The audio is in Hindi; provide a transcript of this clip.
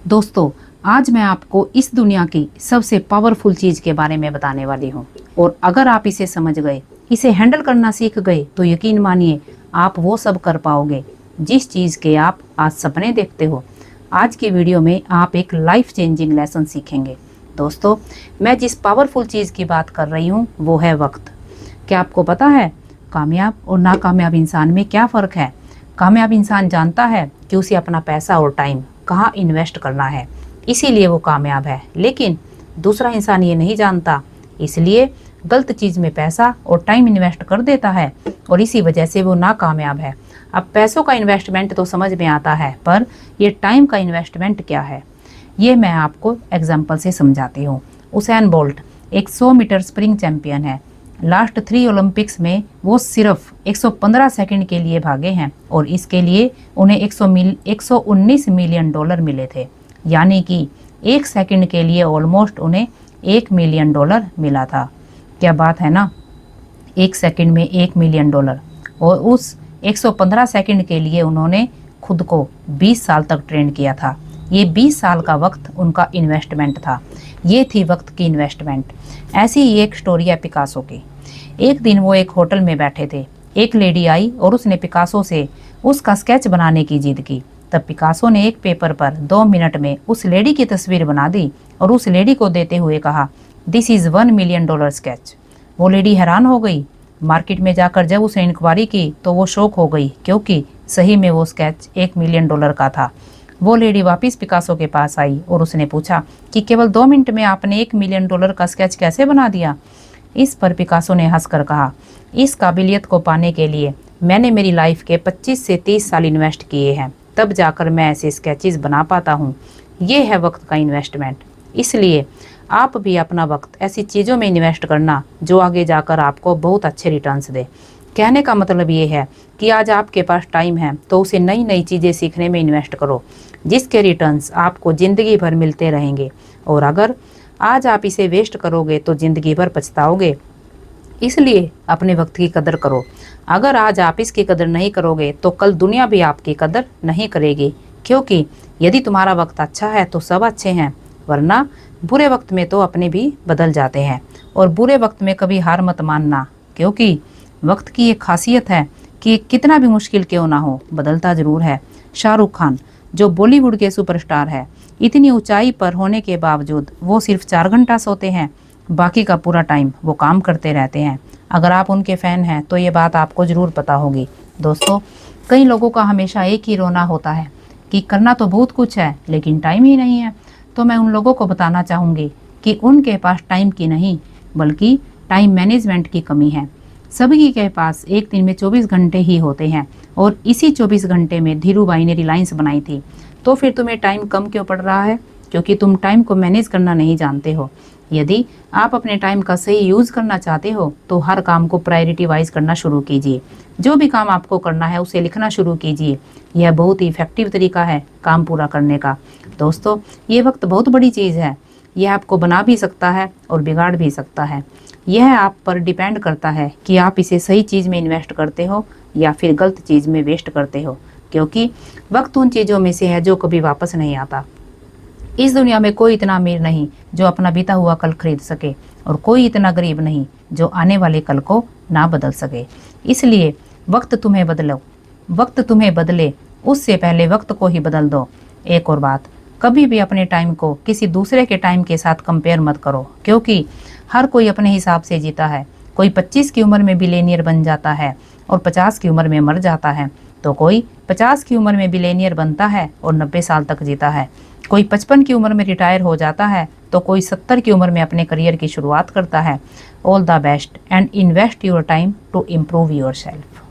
दोस्तों, आज मैं आपको इस दुनिया की सबसे पावरफुल चीज़ के बारे में बताने वाली हूँ और अगर आप इसे समझ गए, इसे हैंडल करना सीख गए तो यकीन मानिए आप वो सब कर पाओगे जिस चीज़ के आप आज सपने देखते हो। आज की वीडियो में आप एक लाइफ चेंजिंग लेसन सीखेंगे। दोस्तों, मैं जिस पावरफुल चीज़ की बात कर रही हूँ वो है वक्त। क्या आपको पता है कामयाब और नाकामयाब इंसान में क्या फ़र्क है? कामयाब इंसान जानता है कि उसे अपना पैसा और टाइम कहाँ इन्वेस्ट करना है, इसीलिए वो कामयाब है। लेकिन दूसरा इंसान ये नहीं जानता, इसलिए गलत चीज़ में पैसा और टाइम इन्वेस्ट कर देता है और इसी वजह से वो नाकामयाब है। अब पैसों का इन्वेस्टमेंट तो समझ में आता है, पर ये टाइम का इन्वेस्टमेंट क्या है ये मैं आपको एग्जाम्पल से समझाती हूँ। उसैन बोल्ट एक 100 मीटर स्प्रिंग चैंपियन है। लास्ट 3 ओलंपिक्स में वो सिर्फ 115 सेकंड के लिए भागे हैं और इसके लिए उन्हें 119 मिलियन डॉलर मिले थे, यानी कि 1 सेकंड के लिए ऑलमोस्ट उन्हें 1 मिलियन डॉलर मिला था। क्या बात है ना, 1 सेकंड में 1 मिलियन डॉलर। और उस 115 सेकंड के लिए उन्होंने खुद को 20 साल तक ट्रेन किया था। ये 20 साल का वक्त उनका इन्वेस्टमेंट था। ये थी वक्त की इन्वेस्टमेंट। ऐसी ही एक स्टोरी है पिकासो की। एक दिन वो एक होटल में बैठे थे। एक लेडी आई और उसने पिकासो से उसका स्केच बनाने की जिद की। तब पिकासो ने एक पेपर पर 2 मिनट में उस लेडी की तस्वीर बना दी और उस लेडी को देते हुए कहा, this is 1 million dollar sketch. वो लेडी हैरान हो गई। मार्केट में जाकर जब उसने इंक्वायरी की तो वो शॉक हो गई, क्योंकि सही में वो स्केच 1 मिलियन डॉलर का था। वो लेडी वापस पिकासो के पास आई और उसने पूछा कि केवल 2 मिनट में आपने 1 मिलियन डॉलर का स्केच कैसे बना दिया? इस पर पिकासो ने हंसकर कहा, इस काबिलियत को पाने के लिए मैंने मेरी लाइफ के 25 से 30 साल इन्वेस्ट किए हैं, तब जाकर मैं ऐसे स्केचेस बना पाता हूँ। ये है वक्त का इन्वेस्टमेंट। इसलिए आप भी अपना वक्त ऐसी चीज़ों में इन्वेस्ट करना जो आगे जाकर आपको बहुत अच्छे रिटर्न्स दे। कहने का मतलब ये है कि आज आपके पास टाइम है तो उसे नई नई चीज़ें सीखने में इन्वेस्ट करो, जिसके रिटर्न्स आपको ज़िंदगी भर मिलते रहेंगे। और अगर आज आप इसे वेस्ट करोगे तो ज़िंदगी भर पछताओगे। इसलिए अपने वक्त की कदर करो। अगर आज आप इसकी कदर नहीं करोगे तो कल दुनिया भी आपकी कदर नहीं करेगी, क्योंकि यदि तुम्हारा वक्त अच्छा है तो सब अच्छे हैं, वरना बुरे वक्त में तो अपने भी बदल जाते हैं। और बुरे वक्त में कभी हार मत मानना, क्योंकि वक्त की एक खासियत है कि कितना भी मुश्किल क्यों ना हो, बदलता ज़रूर है। शाहरुख खान जो बॉलीवुड के सुपरस्टार है, इतनी ऊंचाई पर होने के बावजूद वो सिर्फ 4 घंटा सोते हैं, बाकी का पूरा टाइम वो काम करते रहते हैं। अगर आप उनके फ़ैन हैं तो ये बात आपको ज़रूर पता होगी। दोस्तों, कई लोगों का हमेशा एक ही रोना होता है कि करना तो बहुत कुछ है लेकिन टाइम ही नहीं है। तो मैं उन लोगों को बताना चाहूँगी कि उनके पास टाइम की नहीं बल्कि टाइम मैनेजमेंट की कमी है। सभी के पास एक दिन में 24 घंटे ही होते हैं और इसी 24 घंटे में धीरूभाई ने रिलायंस बनाई थी। तो फिर तुम्हें टाइम कम क्यों पड़ रहा है? क्योंकि तुम टाइम को मैनेज करना नहीं जानते हो। यदि आप अपने टाइम का सही यूज़ करना चाहते हो तो हर काम को प्रायोरिटी वाइज करना शुरू कीजिए। जो भी काम आपको करना है उसे लिखना शुरू कीजिए। यह बहुत ही इफेक्टिव तरीका है काम पूरा करने का। दोस्तों, ये वक्त बहुत बड़ी चीज़ है। यह आपको बना भी सकता है और बिगाड़ भी सकता है। यह आप पर डिपेंड करता है कि आप इसे सही चीज़ में इन्वेस्ट करते हो या फिर गलत चीज़ में वेस्ट करते हो, क्योंकि वक्त उन चीज़ों में से है जो कभी वापस नहीं आता। इस दुनिया में कोई इतना अमीर नहीं जो अपना बीता हुआ कल खरीद सके और कोई इतना गरीब नहीं जो आने वाले कल को ना बदल सके। इसलिए वक्त तुम्हें बदले उससे पहले वक्त को ही बदल दो। एक और बात, कभी भी अपने टाइम को किसी दूसरे के टाइम के साथ कंपेयर मत करो, क्योंकि हर कोई अपने हिसाब से जीता है। कोई 25 की उम्र में बिलियनियर बन जाता है और 50 की उम्र में मर जाता है, तो कोई 50 की उम्र में बिलियनियर बनता है और 90 साल तक जीता है। कोई 55 की उम्र में रिटायर हो जाता है तो कोई 70 की उम्र में अपने करियर की शुरुआत करता है। All the best and invest your time to improve your self.